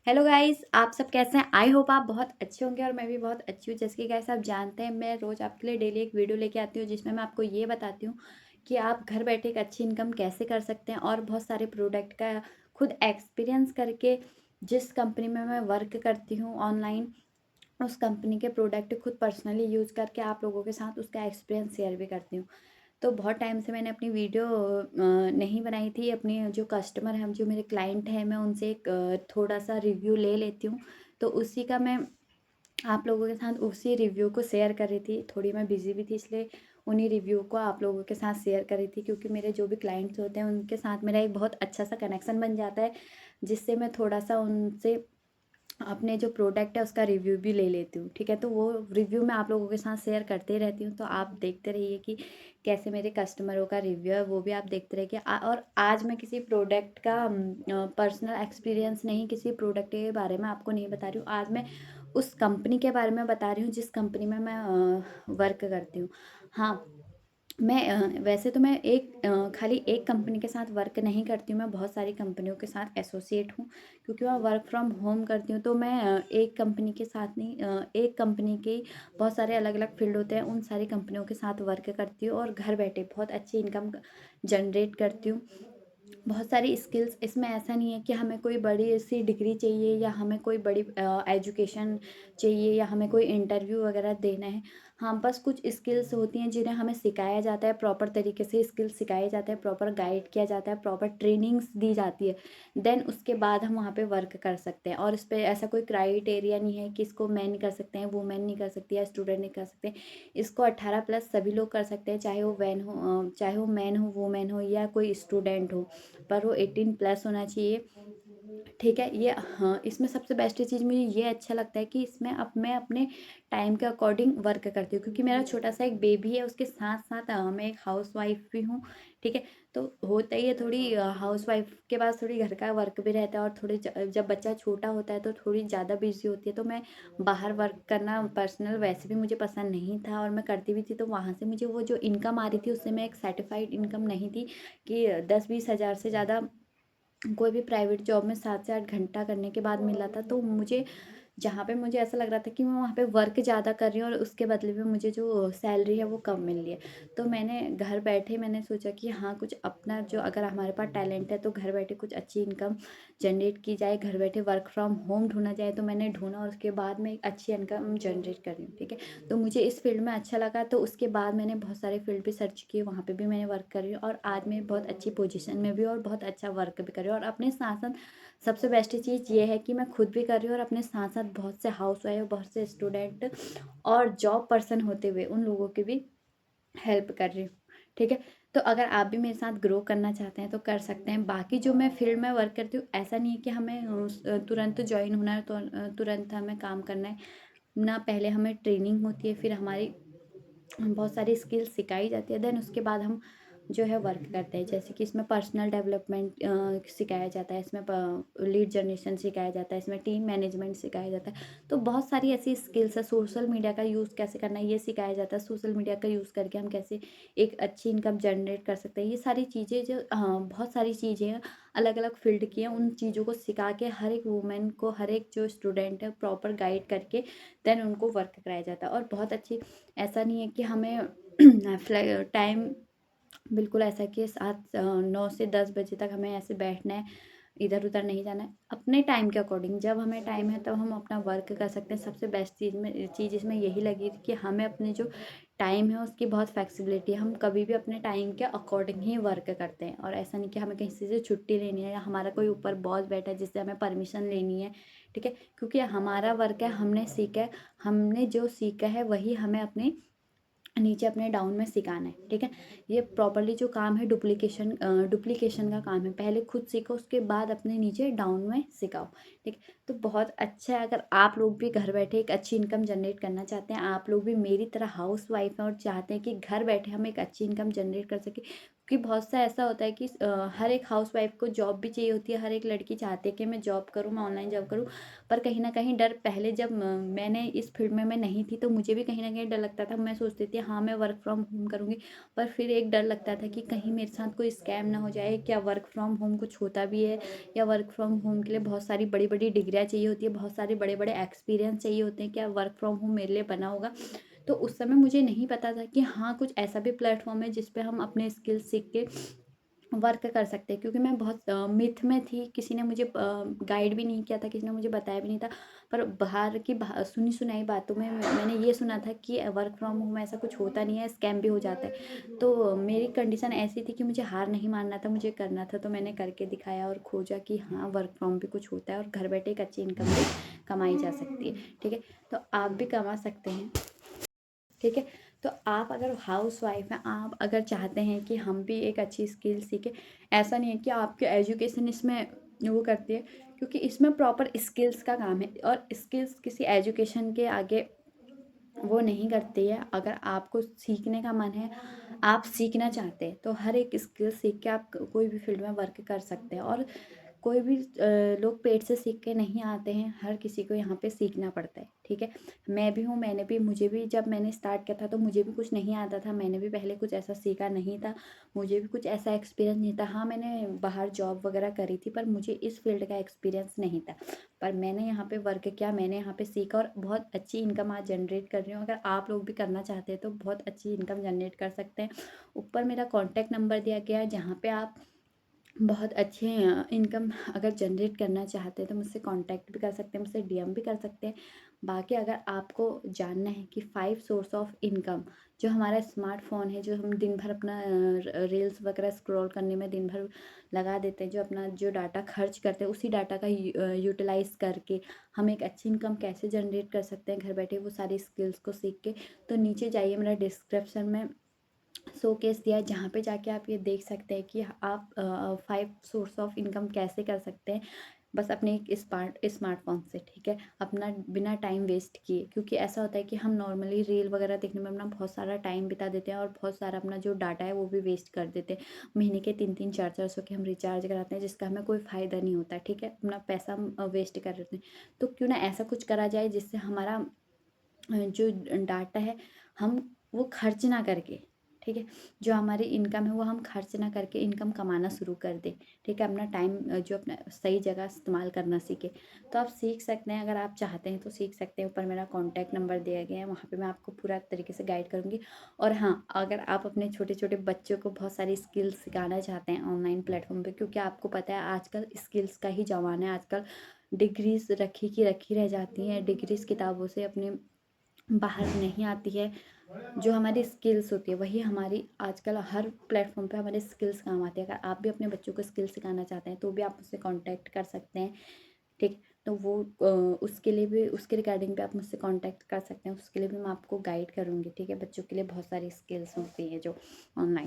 Hello guys, आप सब कैसे हैं? आई होप आप बहुत अच्छे होंगे और मैं भी बहुत अच्छी हूँ। जैसे कि गाइस आप जानते हैं, मैं रोज़ आपके लिए डेली एक वीडियो लेके आती हूँ जिसमें मैं आपको ये बताती हूँ कि आप घर बैठे एक अच्छी इनकम कैसे कर सकते हैं और बहुत सारे प्रोडक्ट का खुद एक्सपीरियंस करके जिस कंपनी में मैं वर्क करती हूँ ऑनलाइन, उस कंपनी के प्रोडक्ट खुद पर्सनली यूज़ करके आप लोगों के साथ उसका एक्सपीरियंस शेयर भी करती हूँ। तो बहुत टाइम से मैंने अपनी वीडियो नहीं बनाई थी। अपने जो कस्टमर हैं, जो मेरे क्लाइंट हैं, मैं उनसे एक थोड़ा सा रिव्यू ले लेती हूँ। तो उसी का मैं आप लोगों के साथ उसी रिव्यू को शेयर कर रही थी। थोड़ी मैं बिज़ी भी थी, इसलिए उन्हीं रिव्यू को आप लोगों के साथ शेयर कर रही थी, क्योंकि मेरे जो भी क्लाइंट्स होते हैं उनके साथ मेरा एक बहुत अच्छा सा कनेक्शन बन जाता है, जिससे मैं थोड़ा सा उनसे अपने जो प्रोडक्ट है उसका रिव्यू भी ले लेती हूँ। ठीक है, तो वो रिव्यू मैं आप लोगों के साथ शेयर करते रहती हूँ। तो आप देखते रहिए कि कैसे मेरे कस्टमरों का रिव्यू है, वो भी आप देखते रहिए। और आज मैं किसी प्रोडक्ट का पर्सनल एक्सपीरियंस नहीं, किसी प्रोडक्ट के बारे में आपको नहीं बता रही हूँ। आज मैं उस कंपनी के बारे में बता रही हूँ जिस कंपनी में मैं वर्क करती हूँ। हाँ, मैं वैसे तो मैं खाली एक कंपनी के साथ वर्क नहीं करती हूँ। मैं बहुत सारी कंपनियों के साथ एसोसिएट हूँ, क्योंकि मैं वर्क फ्रॉम होम करती हूँ। तो मैं एक कंपनी के साथ नहीं, एक कंपनी के बहुत सारे अलग अलग फील्ड होते हैं, उन सारी कंपनियों के साथ वर्क करती हूँ और घर बैठे बहुत अच्छी इनकम जनरेट करती हूँ। बहुत सारी स्किल्स इसमें, ऐसा नहीं है कि हमें कोई बड़ी सी डिग्री चाहिए या हमें कोई बड़ी एजुकेशन चाहिए या हमें कोई इंटरव्यू वगैरह देना है। हाँ, बस कुछ स्किल्स होती हैं जिन्हें हमें सिखाया जाता है, प्रॉपर तरीके से स्किल्स सिखाए जाते हैं, प्रॉपर गाइड किया जाता है, प्रॉपर ट्रेनिंग्स दी जाती है। देन उसके बाद हम वहाँ पे वर्क कर सकते हैं। और इस पे ऐसा कोई क्राइटेरिया नहीं है कि इसको मैन कर सकते हैं, वुमेन नहीं कर सकती या स्टूडेंट नहीं कर सकते। इसको 18+ सभी लोग कर सकते हैं, चाहे वो चाहे वो मैन हो, वुमेन हो या कोई स्टूडेंट हो, पर वो 18+ होना चाहिए। ठीक है, ये हाँ, इसमें सबसे बेस्ट चीज़ मुझे ये अच्छा लगता है कि इसमें अब मैं अपने टाइम के अकॉर्डिंग वर्क करती हूँ, क्योंकि मेरा छोटा सा एक बेबी है। उसके साथ साथ मैं एक हाउस वाइफ भी हूँ। ठीक है, तो होता ही है, थोड़ी हाउस वाइफ के पास थोड़ी घर का वर्क भी रहता है और थोड़ी जब बच्चा छोटा होता है तो थोड़ी ज़्यादा बिजी होती है। तो मैं बाहर वर्क करना पर्सनल वैसे भी मुझे पसंद नहीं था, और मैं करती भी थी तो वहाँ से मुझे वो जो इनकम आ रही थी उससे मैं एक सर्टिफाइड इनकम नहीं थी कि 10-20 हज़ार से ज़्यादा कोई भी प्राइवेट जॉब में 7 से 8 घंटा करने के बाद मिला था। तो मुझे जहाँ पे मुझे ऐसा लग रहा था कि मैं वहाँ पे वर्क ज़्यादा कर रही हूँ और उसके बदले में मुझे जो सैलरी है वो कम मिल रही है। तो मैंने घर बैठे मैंने सोचा कि हाँ, कुछ अपना जो, अगर हमारे पास टैलेंट है तो घर बैठे कुछ अच्छी इनकम जनरेट की जाए, घर बैठे वर्क फ्रॉम होम ढूंढा जाए। तो मैंने ढूंढा और उसके बाद मैं एक अच्छी इनकम जनरेट कर रही हूँ। ठीक है, तो मुझे इस फील्ड में अच्छा लगा, तो उसके बाद मैंने बहुत सारे फील्ड भी सर्च किए, वहाँ पे भी मैंने वर्क कर रही हूँ और आज मैं बहुत अच्छी पोजीशन में भी और बहुत अच्छा वर्क भी कर रही हूँ। और अपने साथ साथ सबसे बेस्ट चीज़ ये है कि मैं खुद भी कर रही हूँ और अपने साथ साथ बहुत से हाउस वाइफ, बहुत से स्टूडेंट और जॉब पर्सन होते हुए उन लोगों की भी हेल्प कर रही हूँ। ठीक है, तो अगर आप भी मेरे साथ ग्रो करना चाहते हैं तो कर सकते हैं। बाकी जो मैं फील्ड में वर्क करती हूँ, ऐसा नहीं है कि हमें तुरंत ज्वाइन होना है, तो तुरंत हमें काम करना है ना। पहले हमें ट्रेनिंग होती है, फिर हमारी बहुत सारी स्किल्स सिखाई जाती है, देन उसके बाद हम जो है वर्क करते हैं। जैसे कि इसमें पर्सनल डेवलपमेंट सिखाया जाता है, इसमें लीड जनरेशन सिखाया जाता है, इसमें टीम मैनेजमेंट सिखाया जाता है। तो बहुत सारी ऐसी स्किल्स है। सोशल मीडिया का यूज़ कैसे करना है ये सिखाया जाता है। सोशल मीडिया का यूज़ करके हम कैसे एक अच्छी इनकम जनरेट कर सकते हैं, ये सारी चीज़ें जो, हाँ, बहुत सारी चीज़ें हैं अलग अलग फील्ड की हैं। उन चीज़ों को सिखा के हर एक वूमेन को, हर एक जो स्टूडेंट है, प्रॉपर गाइड करके देन उनको वर्क कराया जाता है। और बहुत अच्छी, ऐसा नहीं है कि हमें टाइम बिल्कुल ऐसा कि 9 से 10 बजे तक हमें ऐसे बैठना है, इधर उधर नहीं जाना है। अपने टाइम के अकॉर्डिंग जब हमें टाइम है तब हम अपना वर्क कर सकते हैं। सबसे बेस्ट चीज़ इसमें यही लगी कि हमें अपने जो टाइम है उसकी बहुत फ्लेक्सिबिलिटी है। हम कभी भी अपने टाइम के अकॉर्डिंग ही वर्क करते हैं, और ऐसा नहीं कि हमें कहीं से छुट्टी लेनी है या हमारा कोई ऊपर बॉस बैठा है जिससे हमें परमिशन लेनी है। ठीक है, क्योंकि हमारा वर्क है, हमने सीखा है, हमने जो सीखा है वही हमें अपने नीचे अपने डाउन में सिखाना है। ठीक है, ये प्रॉपरली जो काम है डुप्लीकेशन का काम है। पहले खुद सीखो, उसके बाद अपने नीचे डाउन में सिखाओ। ठीक है, तो बहुत अच्छा है। अगर आप लोग भी घर बैठे एक अच्छी इनकम जनरेट करना चाहते हैं, आप लोग भी मेरी तरह हाउस वाइफ हैं और चाहते हैं कि घर बैठे हम एक अच्छी इनकम जनरेट कर सके, क्योंकि बहुत सा ऐसा होता है कि हर एक हाउसवाइफ को जॉब भी चाहिए होती है, हर एक लड़की चाहती है कि मैं जॉब करूँ, मैं ऑनलाइन जॉब करूँ। पर कहीं न कहीं डर, पहले जब मैंने इस फील्ड में मैं नहीं थी तो मुझे भी कहीं न कहीं डर लगता था। मैं सोचती थी हाँ, मैं वर्क फ्रॉम होम करूँगी, पर फिर एक डर लगता था कि कहीं मेरे साथ कोई स्कैम ना हो जाए। क्या वर्क फ्रॉम होम कुछ होता भी है, या वर्क फ्रॉम होम के लिए बहुत सारी बड़ी-बड़ी डिग्रियाँ चाहिए होती है, बहुत सारे बड़े-बड़े एक्सपीरियंस चाहिए होते हैं, क्या वर्क फ्रॉम होम मेरे लिए बना होगा? तो उस समय मुझे नहीं पता था कि हाँ, कुछ ऐसा भी प्लेटफ़ॉर्म है जिस पे हम अपने स्किल सीख के वर्क कर सकते हैं। क्योंकि मैं बहुत मिथ में थी, किसी ने मुझे गाइड भी नहीं किया था, किसी ने मुझे बताया भी नहीं था। पर बाहर की सुनी-सुनाई बातों में मैंने ये सुना था कि वर्क फ्रॉम होम ऐसा कुछ होता नहीं है, स्कैम भी हो जाता है। तो मेरी कंडीशन ऐसी थी कि मुझे हार नहीं मानना था, मुझे करना था। तो मैंने करके दिखाया और खोजा कि हाँ, वर्क फ्रॉम भी कुछ होता है और घर बैठे एक अच्छी इनकम भी कमाई जा सकती है। ठीक है? तो आप भी कमा सकते हैं। ठीक है? तो आप अगर हाउसवाइफ हैं, आप अगर चाहते हैं कि हम भी एक अच्छी स्किल सीखें, ऐसा नहीं है कि आपकी एजुकेशन इसमें वो करती है, क्योंकि इसमें प्रॉपर स्किल्स का काम है और स्किल्स किसी एजुकेशन के आगे वो नहीं करती है। अगर आपको सीखने का मन है, आप सीखना चाहते हैं, तो हर एक स्किल सीख के आप कोई भी फील्ड में वर्क कर सकते हैं। और कोई भी लोग पेट से सीख के नहीं आते हैं, हर किसी को यहाँ पे सीखना पड़ता है। ठीक है? मैं भी हूँ, मैंने भी, मुझे भी जब मैंने स्टार्ट किया था तो मुझे भी कुछ नहीं आता था, मैंने भी पहले कुछ ऐसा सीखा नहीं था, मुझे भी कुछ ऐसा एक्सपीरियंस नहीं था। हाँ, मैंने बाहर जॉब वगैरह करी थी, पर मुझे इस फील्ड का एक्सपीरियंस नहीं था। पर मैंने यहाँ पे वर्क किया, मैंने यहाँ पे सीखा और बहुत अच्छी इनकम आज जनरेट कर रही हूँ। अगर आप लोग भी करना चाहते हैं तो बहुत अच्छी इनकम जनरेट कर सकते हैं। ऊपर मेरा कॉन्टैक्ट नंबर दिया गया है, जहाँ पे आप बहुत अच्छे इनकम अगर जनरेट करना चाहते हैं तो मुझसे कांटेक्ट भी कर सकते हैं, मुझसे डीएम भी कर सकते हैं। बाकी अगर आपको जानना है कि 5 सोर्स ऑफ इनकम, जो हमारा स्मार्टफ़ोन है, जो हम दिन भर अपना रील्स वगैरह स्क्रॉल करने में दिन भर लगा देते हैं, जो अपना जो डाटा खर्च करते हैं, उसी डाटा का यूटिलाइज़ करके हम एक अच्छी इनकम कैसे जनरेट कर सकते हैं घर बैठे, वो सारी स्किल्स को सीख के, तो नीचे जाइए, मेरा डिस्क्रिप्शन में शोकेस दिया है, जहाँ पे जाके आप ये देख सकते हैं कि आप 5 सोर्स ऑफ इनकम कैसे कर सकते हैं, बस अपने एक स्मार्टफ़ोन से। ठीक है? अपना बिना टाइम वेस्ट किए, क्योंकि ऐसा होता है कि हम नॉर्मली रील वगैरह देखने में अपना बहुत सारा टाइम बिता देते हैं और बहुत सारा अपना जो डाटा है वो भी वेस्ट कर देते हैं। महीने के 3-3 4-4 सौ के हम रिचार्ज कराते हैं, जिसका हमें कोई फ़ायदा नहीं होता। ठीक है? अपना पैसा हम वेस्ट कर देते हैं। तो क्यों ना ऐसा कुछ करा जाए जिससे हमारा जो डाटा है, हम वो खर्च ना करके, ठीक है, जो हमारी इनकम है वो हम खर्च ना करके इनकम कमाना शुरू कर दें। ठीक है? अपना टाइम जो अपना सही जगह इस्तेमाल करना सीखें। तो आप सीख सकते हैं, अगर आप चाहते हैं तो सीख सकते हैं। ऊपर मेरा कॉन्टैक्ट नंबर दिया गया है, वहाँ पे मैं आपको पूरा तरीके से गाइड करूँगी। और हाँ, अगर आप अपने छोटे-छोटे बच्चों को बहुत सारी स्किल्स सिखाना चाहते हैं ऑनलाइन प्लेटफ़ॉर्म पे, क्योंकि आपको पता है आजकल स्किल्स का ही ज़माना है। आजकल डिग्रीज़ रखी की रखी रह जाती हैं, डिग्रीज़ किताबों से अपने बाहर नहीं आती है। जो हमारी स्किल्स होती है वही हमारी आजकल हर प्लेटफॉर्म पे हमारे स्किल्स काम आती है। अगर आप भी अपने बच्चों को स्किल सिखाना चाहते हैं तो भी आप मुझसे कांटेक्ट कर सकते हैं। ठीक? तो वो उसके लिए भी, उसके रिगार्डिंग भी आप मुझसे कांटेक्ट कर सकते हैं, उसके लिए भी मैं आपको गाइड करूँगी। ठीक है? बच्चों के लिए बहुत सारी स्किल्स होती हैं जो ऑनलाइन